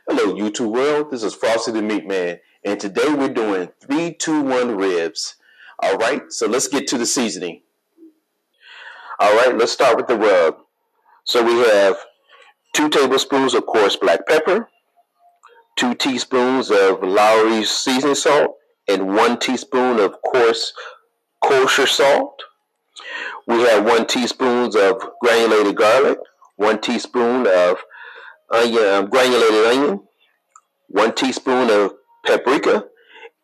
Hello, YouTube world. This is Frosty the Meat Man, and today we're doing 3-2-1 ribs. All right, so let's get to the seasoning. All right, let's start with the rub. So we have 2 tablespoons of coarse black pepper, 2 teaspoons of Lawry's seasoning salt, and 1 teaspoon of coarse kosher salt. We have 1 teaspoon of granulated garlic, 1 teaspoon of granulated onion, 1 teaspoon of paprika,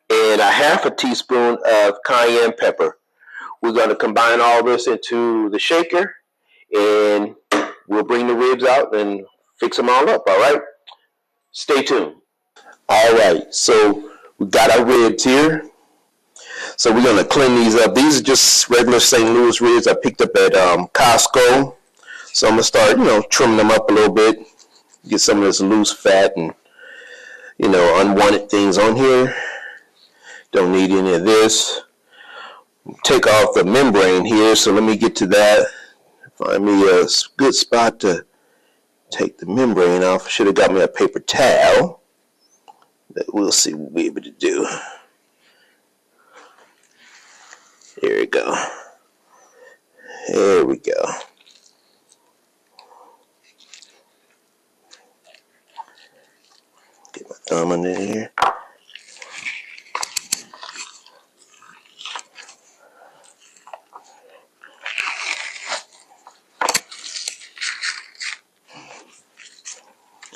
and a half a teaspoon of cayenne pepper. We're going to combine all this into the shaker, and we'll bring the ribs out and fix them all up, all right? Stay tuned. All right, so we got our ribs here. So we're going to clean these up. These are just regular St. Louis ribs I picked up at Costco. So I'm going to start, trimming them up a little bit, get some of this loose fat and, unwanted things on here. Don't need any of this. Take off the membrane here, so let me get to that. Find me a good spot to take the membrane off. Should have got me a paper towel. We'll see what we'll be able to do. There we go. There we go. Get my thumb under here.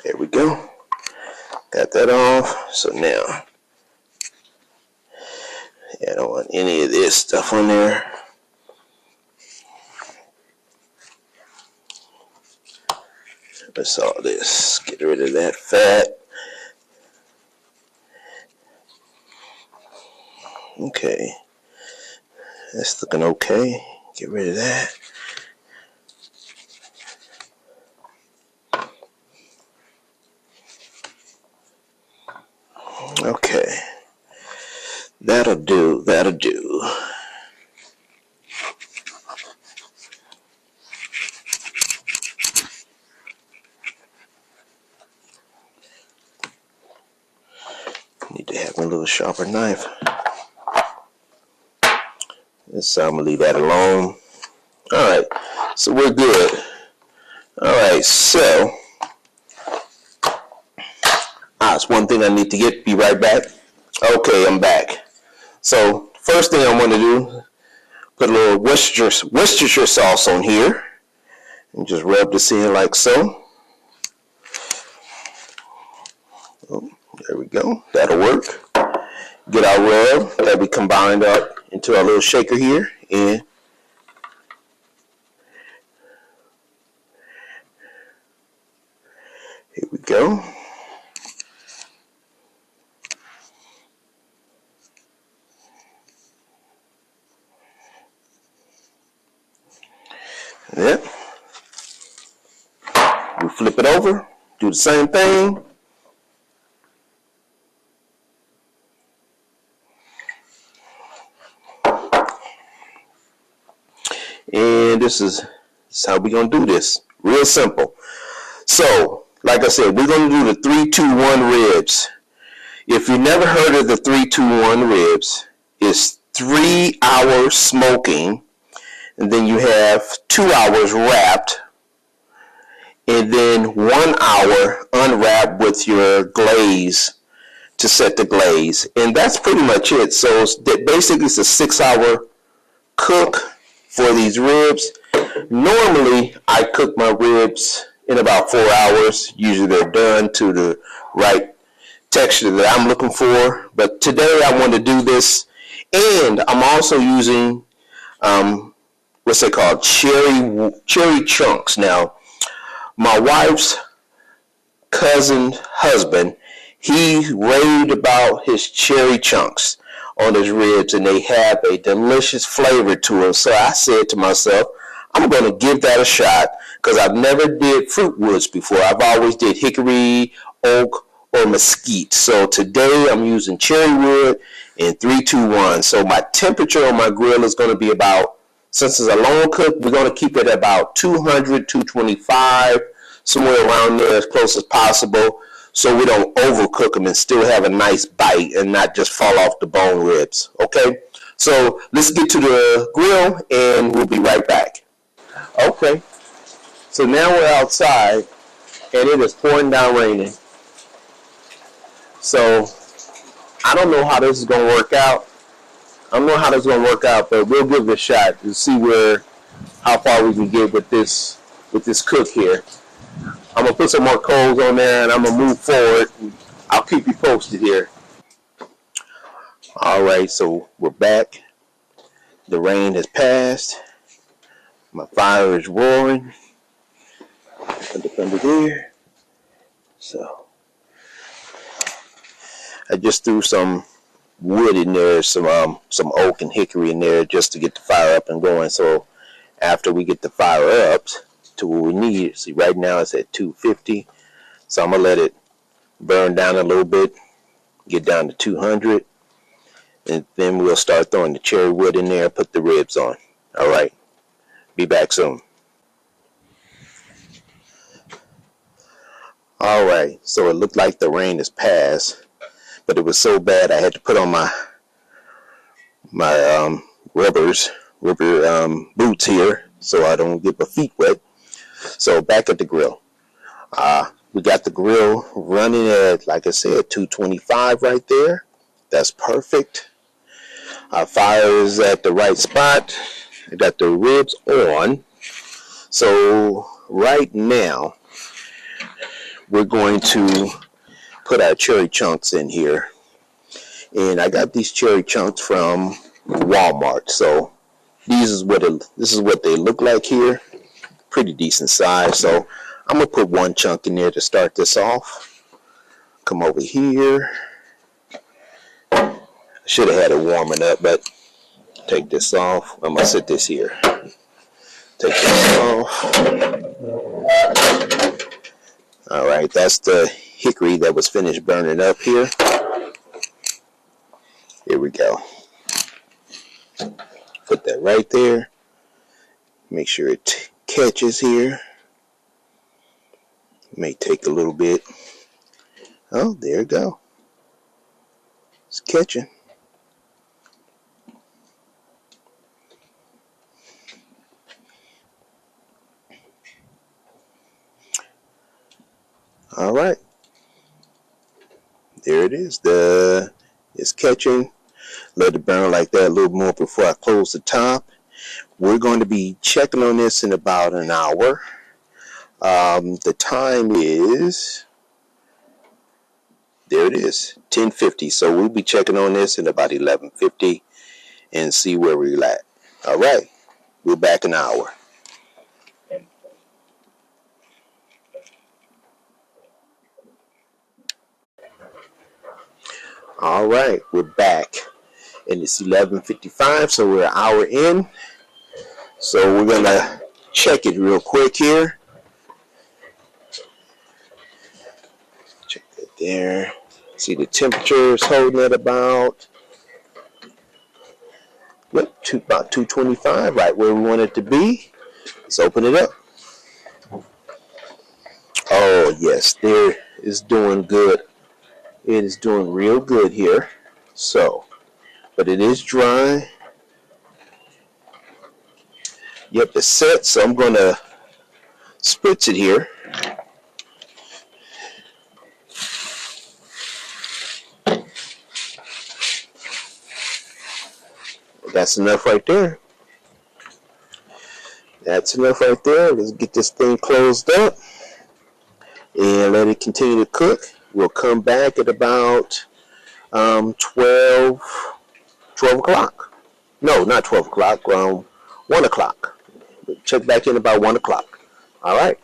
There we go. Got that off. So now, I don't want any of this stuff on there. What's all this? Get rid of that fat. Okay. That's looking okay. Get rid of that. Okay, that'll do. Need to have a little sharper knife. So I'm gonna leave that alone. All right, so we're good. All right, so it's one thing I need to get. Be right back. Okay, I'm back. So first thing I want to do, put a little Worcestershire sauce on here, and just rub this in like so. Oh, there we go. That'll work. Get our rub that we combined up into our little shaker here, and here we go. Yep. We flip it over, do the same thing. And this is how we're going to do this. Real simple. So, like I said, we're going to do the 3-2-1 ribs. If you never heard of the 3-2-1 ribs, it's 3 hours smoking, and then you have 2 hours wrapped, and then 1 hour unwrapped with your glaze to set the glaze. And that's pretty much it. So basically it's a 6-hour cook for these ribs. Normally I cook my ribs in about 4 hours. Usually they're done to the right texture that I'm looking for. But today I want to do this, and I'm also using what's it called? Cherry chunks. Now, my wife's cousin's husband, he raved about his cherry chunks on his ribs, and they have a delicious flavor to them. So I said to myself, I'm going to give that a shot, because I've never did fruit woods before. I've always did hickory, oak, or mesquite. So today I'm using cherry wood in 3-2-1. So my temperature on my grill is going to be about, since it's a long cook, we're going to keep it at about 200, 225, somewhere around there as close as possible. so we don't overcook them and still have a nice bite and not just fall off the bone ribs. Okay, so let's get to the grill and we'll be right back. Okay, so now we're outside and it is pouring down raining. So I don't know how this is going to work out. I don't know how this is going to work out, but we'll give it a shot to see how far we can get with this cook here. I'm going to put some more coals on there and I'm going to move forward. I'll keep you posted here. All right, so we're back. The rain has passed. My fire is roaring. Under there. So I just threw some wood in there, some oak and hickory in there just to get the fire up and going. So after we get the fire up to what we need, see right now it's at 250. So I'm gonna let it burn down a little bit, get down to 200, and then we'll start throwing the cherry wood in there, put the ribs on. All right, be back soon. All right, so it looked like the rain has passed, but it was so bad I had to put on my rubber boots here so I don't get my feet wet. So back at the grill, we got the grill running at, like I said, 225 right there. That's perfect. Our fire is at the right spot. I got the ribs on. So right now we're going to put our cherry chunks in here. And I got these cherry chunks from Walmart. So this is what they look like here. Pretty decent size. So I'm going to put one chunk in there to start this off. Come over here. I should have had it warming up, but take this off. I'm going to sit this here. Take this off. All right, that's the hickory that was finished burning up here. Here we go. Put that right there. Make sure it catches here. May take a little bit. Oh, there it go. It's catching. All right. There it is. It's catching. Let it burn like that a little more before I close the top. We're going to be checking on this in about an hour. The time is, there it is, 10:50. So we'll be checking on this in about 11:50 and see where we're at. All right. We're back in an hour. All right, we're back, and it's 11:55, so we're an hour in. So we're gonna check it real quick here. Check that there. See the temperature is holding at about 225, right where we want it to be. Let's open it up. Oh yes, there is doing good. It is doing real good here. So, but it is dry. Yep, it's set, so I'm going to spritz it here. That's enough right there. That's enough right there. Let's get this thing closed up and let it continue to cook. We'll come back at about 12 o'clock. No, not 12 o'clock. 1 o'clock. Check back in about 1 o'clock. All right.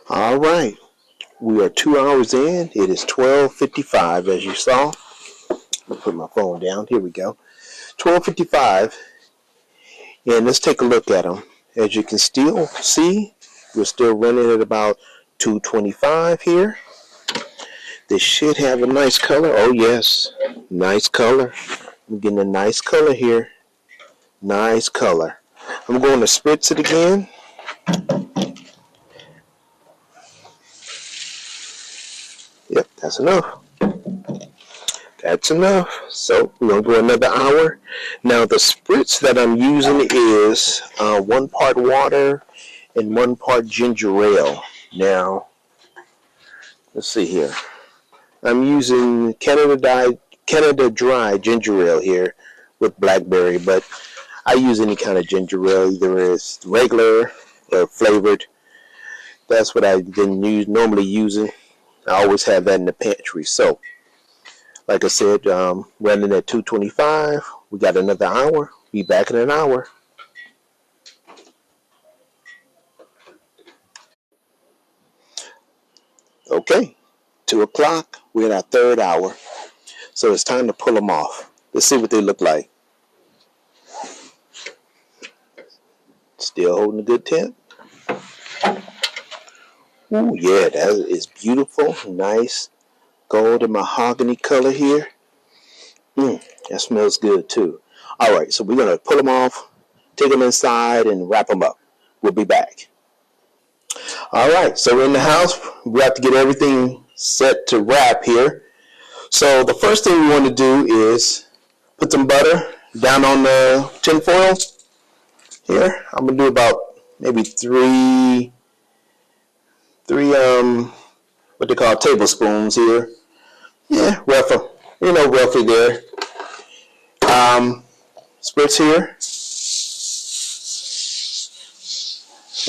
All right. We are 2 hours in. It is 12:55, as you saw. I'll put my phone down. Here we go. 12:55. And let's take a look at them. As you can still see, we're still running at about 225 here. This should have a nice color. Oh, yes. Nice color. I'm getting a nice color here. Nice color. I'm going to spritz it again. Yep, that's enough. That's enough. So we're going to go another hour. Now the spritz that I'm using is 1 part water and 1 part ginger ale. Now, let's see here. I'm using Canada Dry ginger ale here with blackberry, but I use any kind of ginger ale, either it's regular or flavored. That's what I normally using. I always have that in the pantry. So, like I said, running at 225. We got another hour. Be back in an hour. Okay, 2 o'clock. We're in our third hour. So it's time to pull them off. Let's see what they look like. Still holding a good temp. Ooh, yeah, that is beautiful. Nice gold and mahogany color here. That smells good too. All right, so we're going to pull them off, take them inside, and wrap them up. We'll be back. All right, so we're in the house. We have to get everything set to wrap here. So the first thing we want to do is put some butter down on the tin foil here. I'm going to do about maybe three what they call tablespoons here. Yeah, roughly there. Spritz here,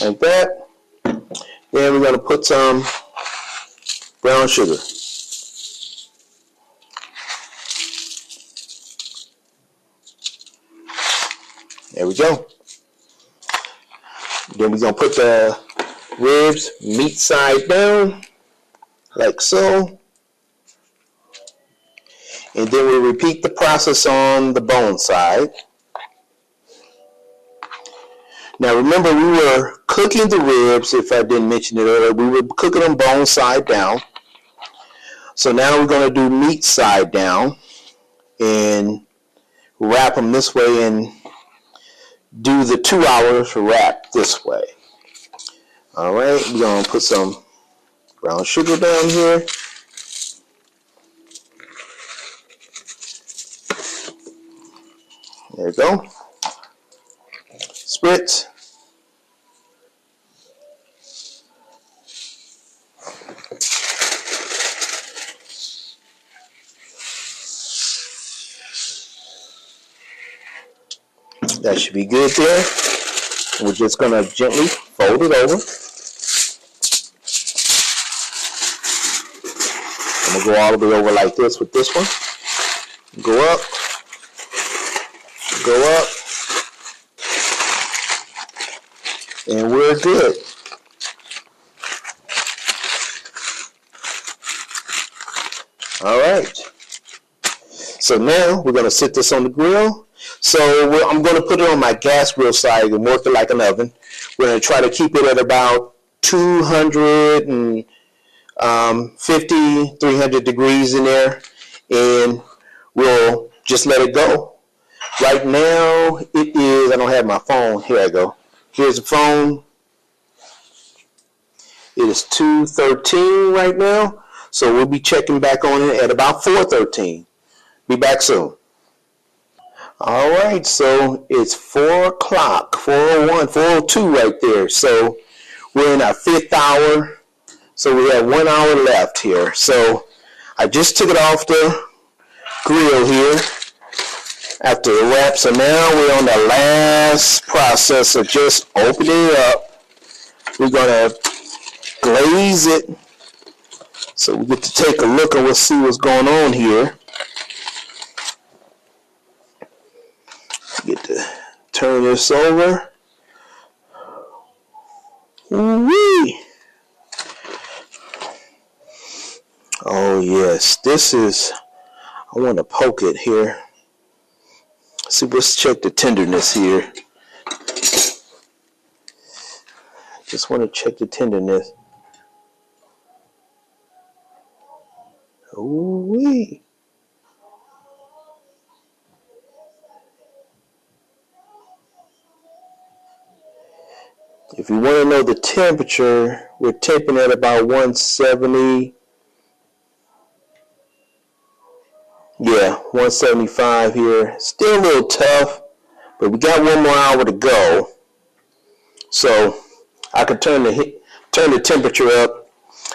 like that. Then we're going to put some brown sugar. There we go. Then we're going to put the ribs meat side down, like so. And then we repeat the process on the bone side. Now remember, we were cooking the ribs, if I didn't mention it earlier, we were cooking them bone side down. So now we're going to do meat side down and wrap them this way and do the 2 hours wrap this way. All right, we're going to put some brown sugar down here. There you go. Spritz. That should be good there. We're just going to gently fold it over. I'm going to go all the way over like this with this one. Go up. Go up. And we're good. All right. So now we're going to sit this on the grill. So I'm going to put it on my gas grill side and work it like an oven. We're going to try to keep it at about 250, 300 degrees in there. And we'll just let it go. Right now it is, I don't have my phone. Here I go. Here's the phone. It is 2:13 right now. So we'll be checking back on it at about 4:13. Be back soon. All right, so it's 4 o'clock, 4:01, 4:02 right there. So we're in our 5th hour. So we have 1 hour left here. So I just took it off the grill here after the wrap. So now we're on the last process of just opening it up. We're going to glaze it. So we get to take a look and we'll see what's going on here. Get to turn this over. Woo-wee. Oh yes, this is, I want to poke it here. See, let's check the tenderness here. Just want to check the tenderness. Ooh-wee. If If you want to know the temperature, we're temping at about 170. Yeah, 175 here. Still a little tough, but we got one more hour to go. So I could turn the temperature up.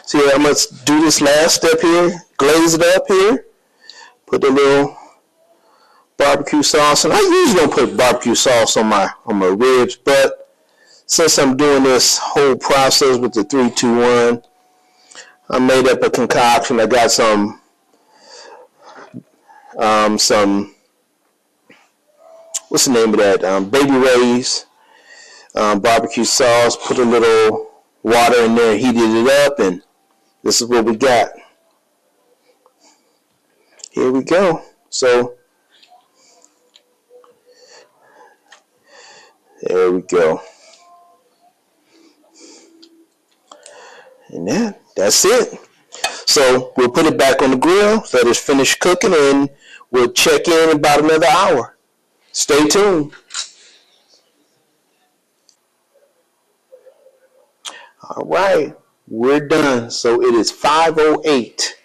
See, I'm going to do this last step here. Glaze it up here. Put a little barbecue sauce. And I usually don't put barbecue sauce on my ribs, but since I'm doing this whole process with the 3-2-1, I made up a concoction. I got some what's the name of that? Baby Ray's barbecue sauce. Put a little water in there, heated it up, and this is what we got. Here we go. So there we go. And that's it. So we'll put it back on the grill, let it finish cooking, and we'll check in about another hour. Stay tuned. All right, we're done. So it is 5:08.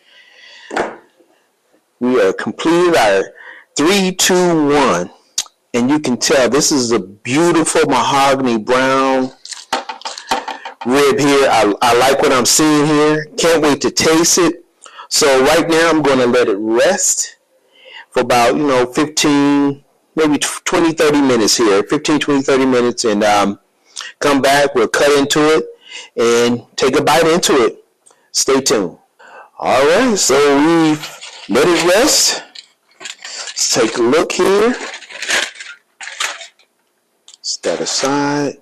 We are completed our 3-2-1. And you can tell this is a beautiful mahogany brown rib here. I like what I'm seeing here. Can't wait to taste it. So right now I'm going to let it rest for about, 15, maybe 20, 30 minutes here. 15, 20, 30 minutes, and come back. We'll cut into it and take a bite into it. Stay tuned. All right, so we've let it rest. Let's take a look here. Set that aside.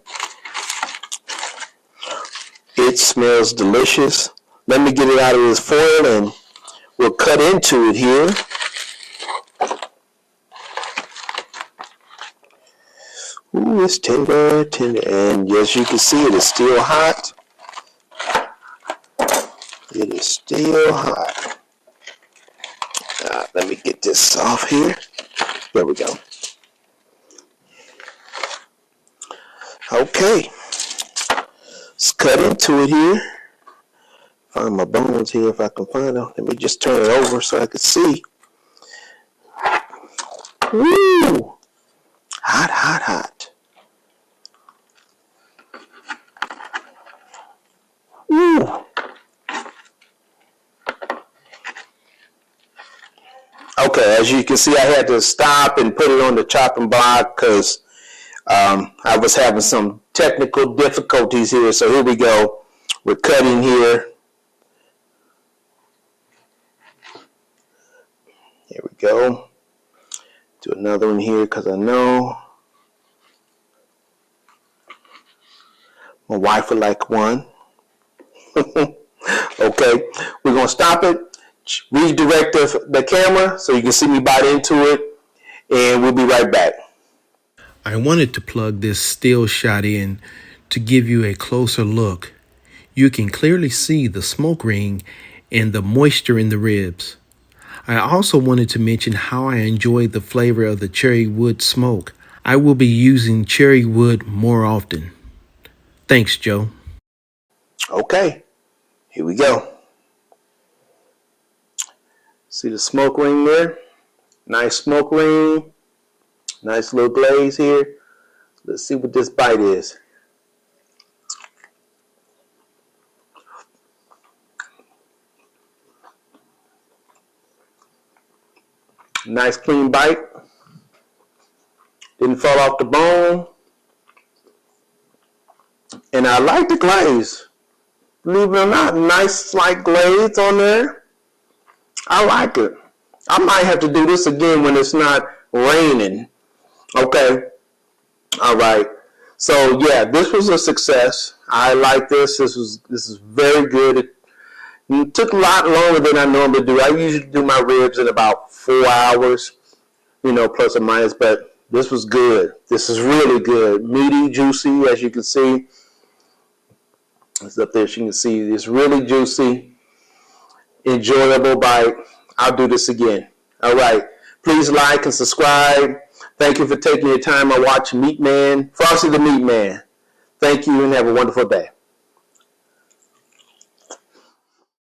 It smells delicious. Let me get it out of this foil and we'll cut into it here. Ooh, it's tender, and as you can see, it is still hot. It is still hot. Let me get this off here. There we go. Okay, let's cut into it here. Find my bones here if I can find them. Let me just turn it over so I can see. Woo! Hot, hot, hot. Woo! Okay, as you can see, I had to stop and put it on the chopping block because I was having some technical difficulties here. So here we go. We're cutting here. Here we go. Do another one here because I know my wife would like one. Okay, we're going to stop it. Redirect the camera so you can see me bite into it, and we'll be right back. I wanted to plug this still shot in to give you a closer look. You can clearly see the smoke ring and the moisture in the ribs. I also wanted to mention how I enjoy the flavor of the cherry wood smoke. I will be using cherry wood more often. Thanks, Joe. Okay, here we go. See the smoke ring there? Nice smoke ring. Nice little glaze here. Let's see what this bite is. Nice clean bite. Didn't fall off the bone. And I like the glaze. Believe it or not, nice slight glaze on there. I like it. I might have to do this again when it's not raining. Okay. All right. So yeah, this was a success. I like this. This is very good. It took a lot longer than I normally do. I usually do my ribs in about 4 hours, plus or minus, but this was good. This is really good. Meaty, juicy, as you can see. It's up there, as you can see. It's really juicy. Enjoyable bite. I'll do this again. All right. Please like and subscribe. Thank you for taking your time. I watch Meat Man, Frosty the Meat Man. Thank you and have a wonderful day.